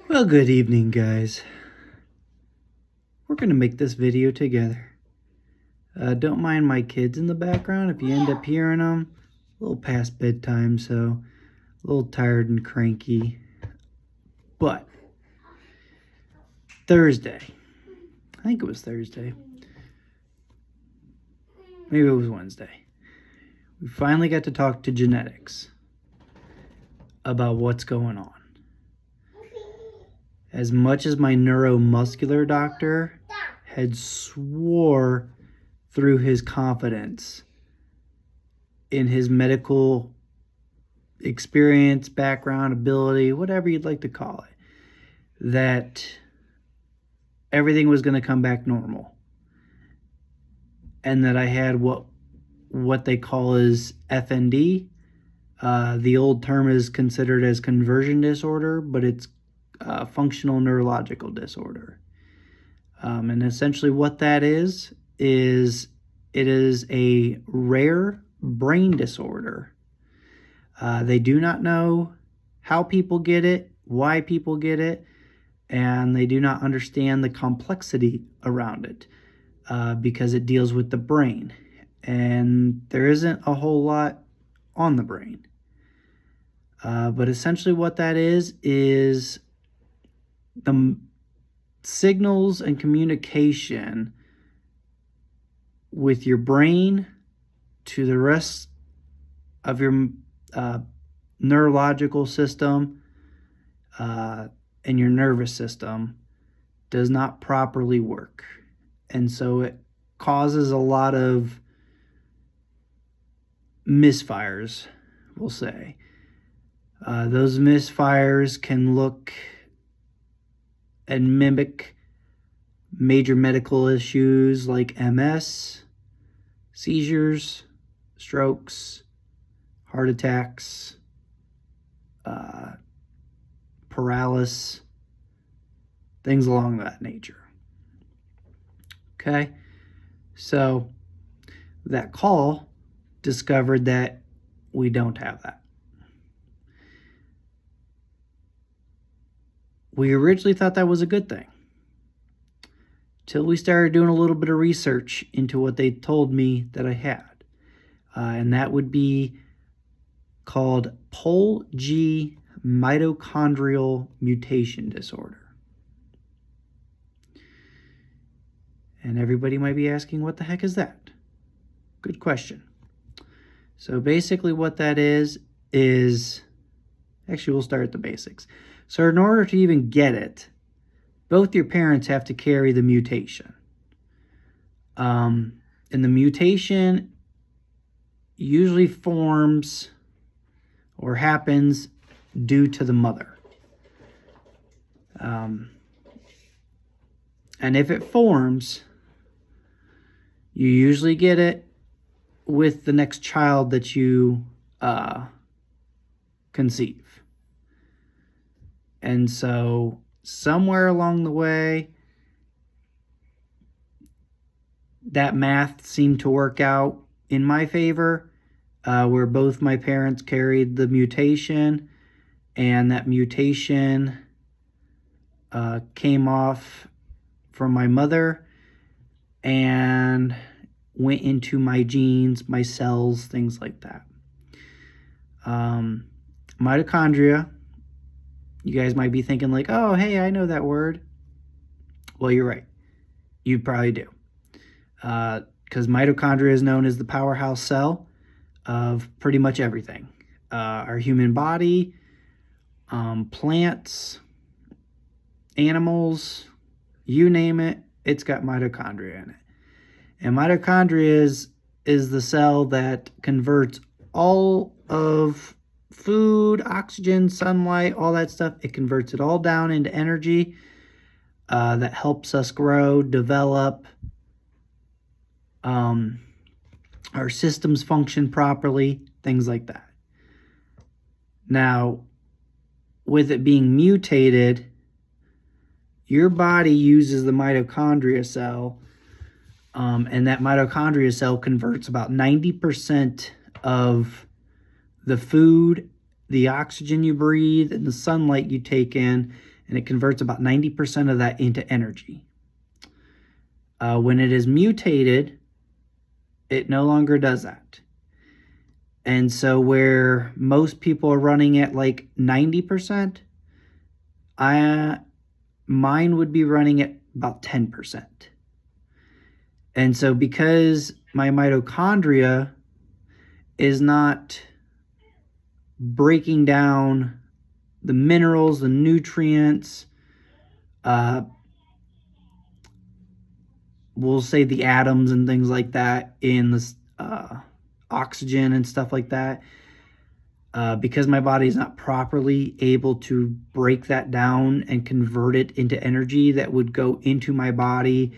Well, good evening, guys. We're going to make this video together. Don't mind my kids in the background if you end up hearing them. A little past bedtime, so a little tired and cranky. But Thursday, I think it was Thursday. Maybe it was Wednesday. We finally got to talk to genetics about what's going on. As much as my neuromuscular doctor had swore through his confidence in his medical experience, background, ability, whatever you'd like to call it, that everything was going to come back normal. And that I had what they call as FND. The old term is considered as conversion disorder, but it's functional neurological disorder. And essentially what that is it is a rare brain disorder. They do not know how people get it, why people get it, and they do not understand the complexity around it because it deals with the brain. And there isn't a whole lot on the brain. But essentially what that is the signals and communication with your brain to the rest of your neurological system and your nervous system does not properly work. And so it causes a lot of misfires, we'll say. Those misfires can look and mimic major medical issues like MS, seizures, strokes, heart attacks, paralysis, things along that nature. Okay, so that call discovered that we don't have that. We originally thought that was a good thing, till we started doing a little bit of research into what they told me that I had. And that would be called POLG mitochondrial mutation disorder. And everybody might be asking, what the heck is that? Good question. So basically what that is actually we'll start at the basics. So in order to even get it, both your parents have to carry the mutation. And the mutation usually forms or happens due to the mother. And if it forms, you usually get it with the next child that you conceive. And so somewhere along the way, that math seemed to work out in my favor, where both my parents carried the mutation, and that mutation came off from my mother and went into my genes, my cells, things like that. Mitochondria. You guys might be thinking like, oh, hey, I know that word. Well, you're right. You probably do. Because mitochondria is known as the powerhouse cell of pretty much everything. Our human body, plants, animals, you name it, it's got mitochondria in it. And mitochondria is the cell that converts all of food, oxygen, sunlight, all that stuff. It converts it all down into energy that helps us grow, develop, our systems function properly, things like that. Now, with it being mutated, your body uses the mitochondria cell, and that mitochondria cell converts about 90% of the food, the oxygen you breathe, and the sunlight you take in, and it converts about 90% of that into energy. When it is mutated, it no longer does that. And so where most people are running at like 90%, mine would be running at about 10%. And so because my mitochondria is not breaking down the minerals, the nutrients, we'll say the atoms and things like that in the oxygen and stuff like that, because my body is not properly able to break that down and convert it into energy that would go into my body.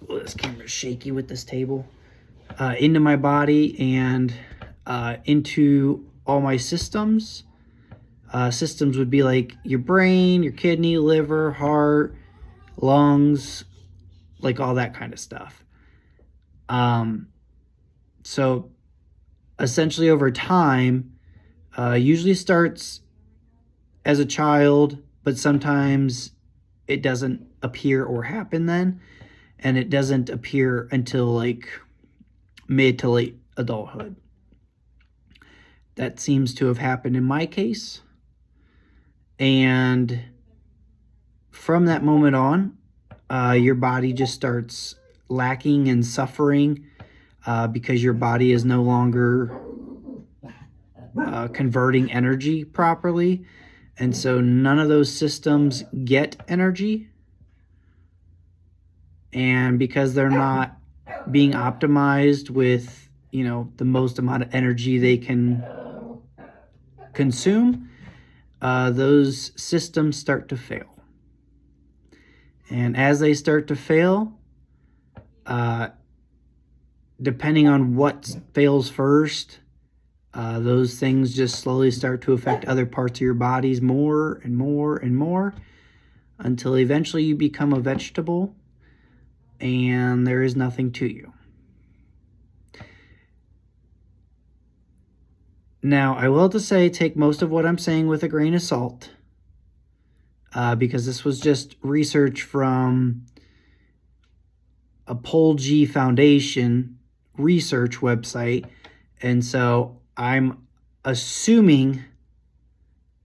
Oh, this camera's shaky with this table. Into my body and into all my systems. Systems would be like your brain, your kidney, liver, heart, lungs, like all that kind of stuff. So essentially over time, usually starts as a child, but sometimes it doesn't appear or happen then, and it doesn't appear until like mid to late adulthood. That seems to have happened in my case. And from that moment on, your body just starts lacking and suffering because your body is no longer converting energy properly. And so none of those systems get energy. And because they're not being optimized with, the most amount of energy they can consume, those systems start to fail. And as they start to fail, depending on what fails first, those things just slowly start to affect other parts of your bodies more and more and more until eventually you become a vegetable and there is nothing to you. Now, I will have to say, take most of what I'm saying with a grain of salt, because this was just research from a Polgy Foundation research website, and so I'm assuming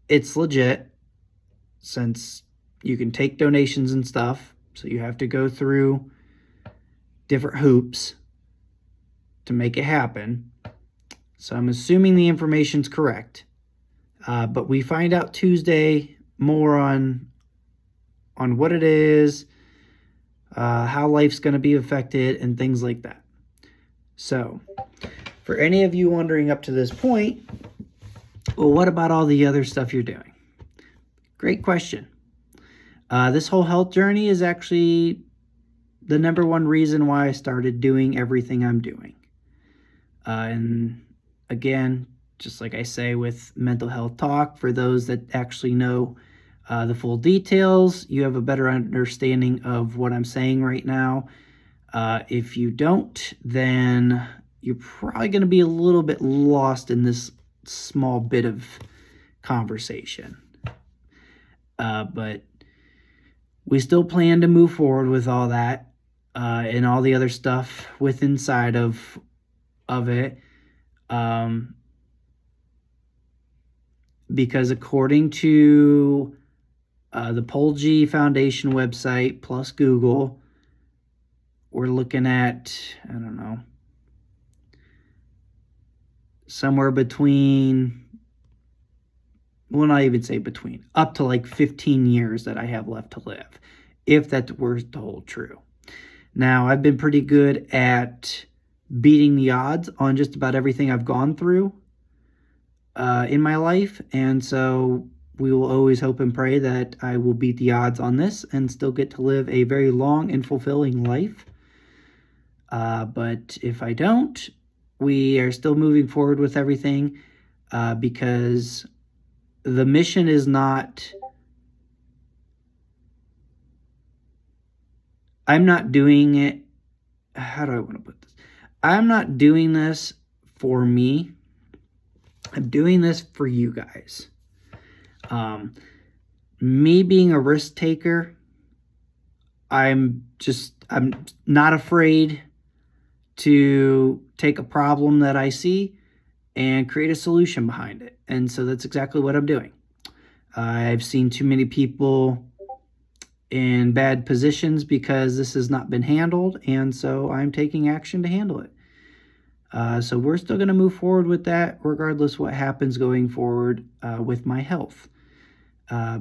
it's legit, since you can take donations and stuff, so you have to go through different hoops to make it happen. So I'm assuming the information's correct, but we find out Tuesday more on what it is, how life's going to be affected, and things like that. So, for any of you wondering up to this point, well, what about all the other stuff you're doing? Great question. This whole health journey is actually the number one reason why I started doing everything I'm doing. And again, just like I say with Mental Health Talk, for those that actually know the full details, you have a better understanding of what I'm saying right now. If you don't, then you're probably going to be a little bit lost in this small bit of conversation. But we still plan to move forward with all that and all the other stuff with inside of it. Because according to the Polgy Foundation website plus Google, we're looking at, I don't know, somewhere between, well, not even say between, up to like 15 years that I have left to live, if that were to hold true. Now, I've been pretty good at beating the odds on just about everything I've gone through in my life, and so we will always hope and pray that I will beat the odds on this and still get to live a very long and fulfilling life. But if I don't, we are still moving forward with everything because the mission is not, I'm not doing it, how do I want to put this? I'm not doing this for me. I'm doing this for you guys. me being a risk taker, I'm not afraid to take a problem that I see and create a solution behind it. And so that's exactly what I'm doing. I've seen too many people in bad positions because this has not been handled, and so I'm taking action to handle it. So we're still going to move forward with that regardless what happens going forward with my health,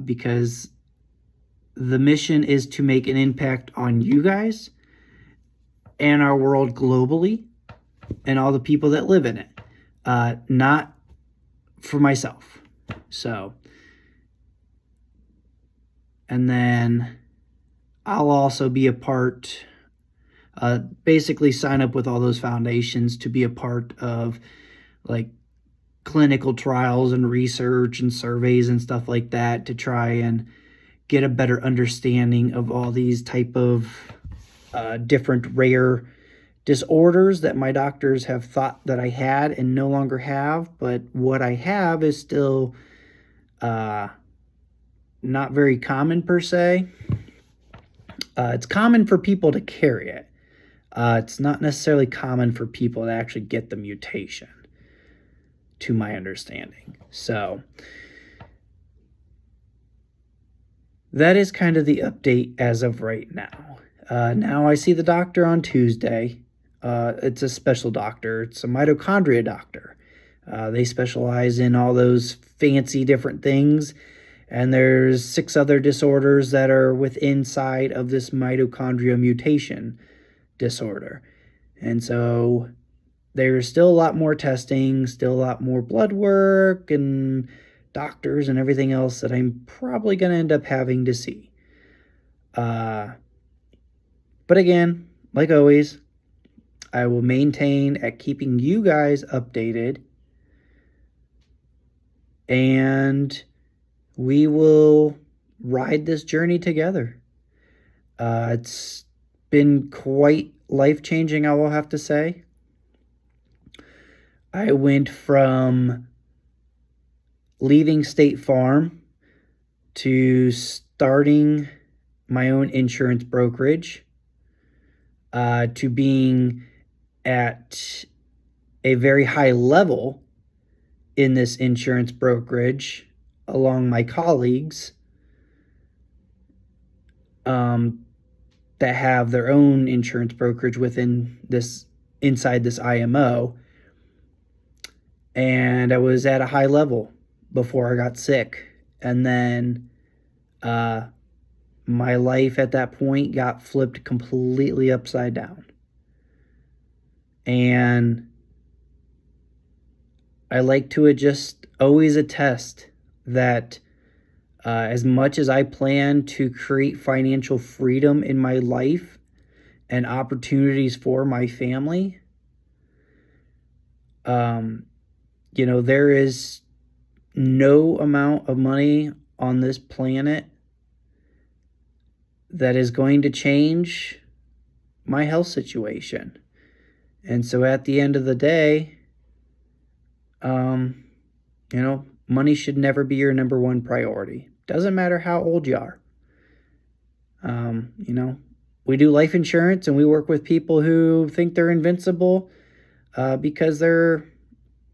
because the mission is to make an impact on you guys and our world globally and all the people that live in it, not for myself. So, and then I'll also be a part, basically sign up with all those foundations to be a part of like clinical trials and research and surveys and stuff like that to try and get a better understanding of all these type of different rare disorders that my doctors have thought that I had and no longer have, but what I have is still not very common per se. It's common for people to carry it. It's not necessarily common for people to actually get the mutation, to my understanding. So that is kind of the update as of right now. Now I see the doctor on Tuesday. It's a special doctor. It's a mitochondria doctor. They specialize in all those fancy different things. And there's 6 other disorders that are inside of this mitochondria mutation disorder. And so there's still a lot more testing, still a lot more blood work and doctors and everything else that I'm probably going to end up having to see. But again, like always, I will maintain at keeping you guys updated, and we will ride this journey together. It's been quite life-changing, I will have to say. I went from leaving State Farm to starting my own insurance brokerage, to being at a very high level in this insurance brokerage along my colleagues that have their own insurance brokerage inside this IMO. And I was at a high level before I got sick. And then my life at that point got flipped completely upside down. And I like to just always attest that as much as I plan to create financial freedom in my life and opportunities for my family, there is no amount of money on this planet that is going to change my health situation. And so at the end of the day, money should never be your number one priority. Doesn't matter how old you are. We do life insurance and we work with people who think they're invincible because they're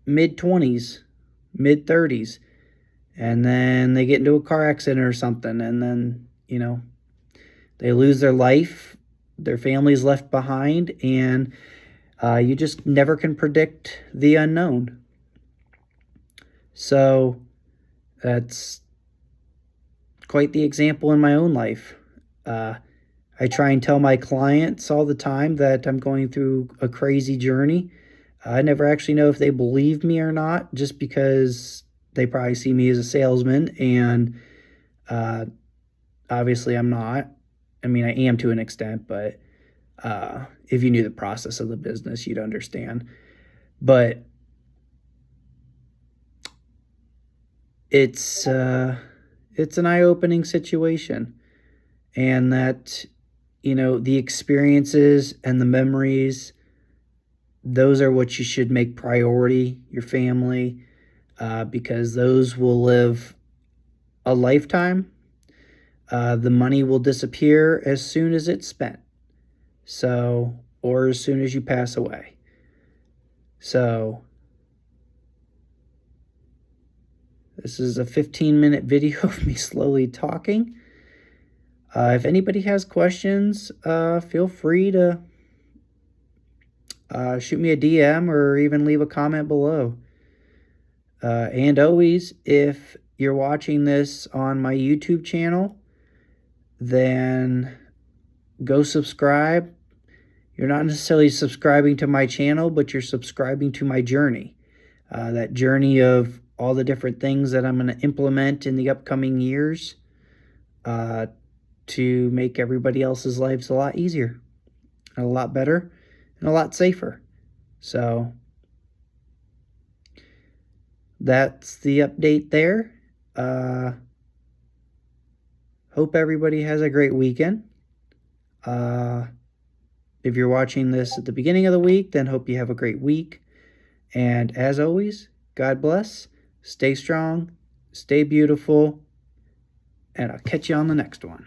mid-20s, mid-30s. And then they get into a car accident or something, and then, they lose their life, their family's left behind, and you just never can predict the unknown. So that's quite the example in my own life. I try and tell my clients all the time that I'm going through a crazy journey. I never actually know if they believe me or not, just because they probably see me as a salesman, and obviously I'm not. I mean, I am to an extent, but if you knew the process of the business, you'd understand. But it's an eye-opening situation, and that, the experiences and the memories, those are what you should make priority, your family, because those will live a lifetime, The money will disappear as soon as it's spent. So, or as soon as you pass away. So, this is a 15-minute video of me slowly talking. If anybody has questions, feel free to shoot me a DM or even leave a comment below. And always, if you're watching this on my YouTube channel, then go subscribe. You're not necessarily subscribing to my channel, but you're subscribing to my journey. That journey of all the different things that I'm going to implement in the upcoming years to make everybody else's lives a lot easier, and a lot better, and a lot safer. So that's the update there. Hope everybody has a great weekend. If you're watching this at the beginning of the week, then hope you have a great week. And as always, God bless, stay strong, stay beautiful, and I'll catch you on the next one.